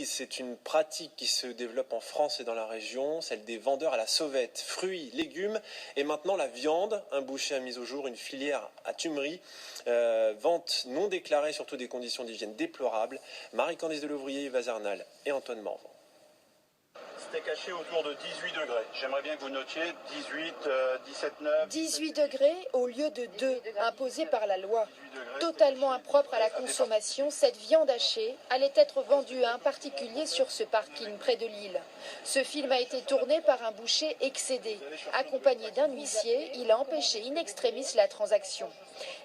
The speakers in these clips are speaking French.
crise, c'est une pratique qui se développe en France et dans la région, celle des vendeurs à la sauvette, fruits, légumes et maintenant la viande. Un boucher a mis au jour une filière à Tumeries, vente non déclarée, surtout des conditions d'hygiène déplorables. Marie-Candice Delouvrier, Yves Azernal et Antoine Morvan. C'était caché autour de 18 degrés. J'aimerais bien que vous notiez 18, 17, 9... 18 degrés au lieu de 2, imposés par la loi. Totalement impropre à la consommation, cette viande hachée allait être vendue à un particulier sur ce parking près de Lille. Ce film a été tourné par un boucher excédé. Accompagné d'un huissier, il a empêché in extremis la transaction.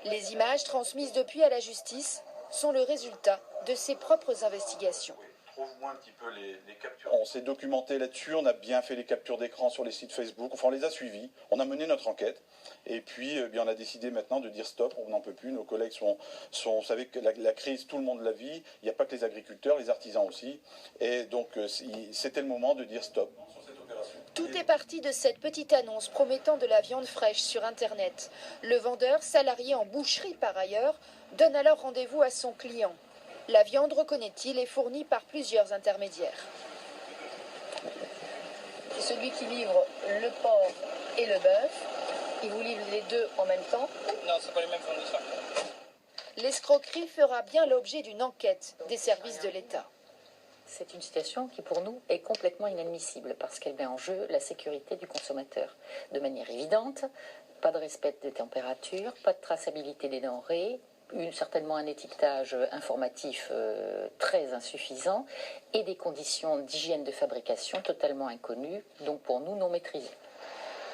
Les images transmises depuis à la justice sont le résultat de ses propres investigations. Trouve-moi un petit peu les captures. On s'est documenté là-dessus, on a bien fait les captures d'écran sur les sites Facebook, enfin on les a suivis, on a mené notre enquête et puis bien, on a décidé maintenant de dire stop, on n'en peut plus, nos collègues vous savez que la crise, tout le monde la vit, il n'y a pas que les agriculteurs, les artisans aussi, et donc c'était le moment de dire stop. Tout est parti de cette petite annonce promettant de la viande fraîche sur Internet. Le vendeur, salarié en boucherie par ailleurs, donne alors rendez-vous à son client. La viande, reconnaît-il, est fournie par plusieurs intermédiaires. C'est celui qui livre le porc et le bœuf. Il vous livre les deux en même temps? Non, c'est pas les mêmes fournisseurs. L'escroquerie fera bien l'objet d'une enquête des services de l'État. C'est une situation qui, pour nous, est complètement inadmissible parce qu'elle met en jeu la sécurité du consommateur. De manière évidente, pas de respect des températures, pas de traçabilité des denrées, certainement un étiquetage informatif très insuffisant et des conditions d'hygiène de fabrication totalement inconnues, donc pour nous non maîtrisées.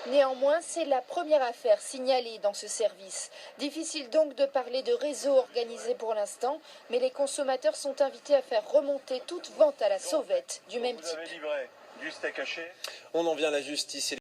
Néanmoins, c'est la première affaire signalée dans ce service. Difficile donc de parler de réseau organisé pour l'instant, mais les consommateurs sont invités à faire remonter toute vente à la sauvette du même type. Vous avez livré du steak haché. On en vient à la justice.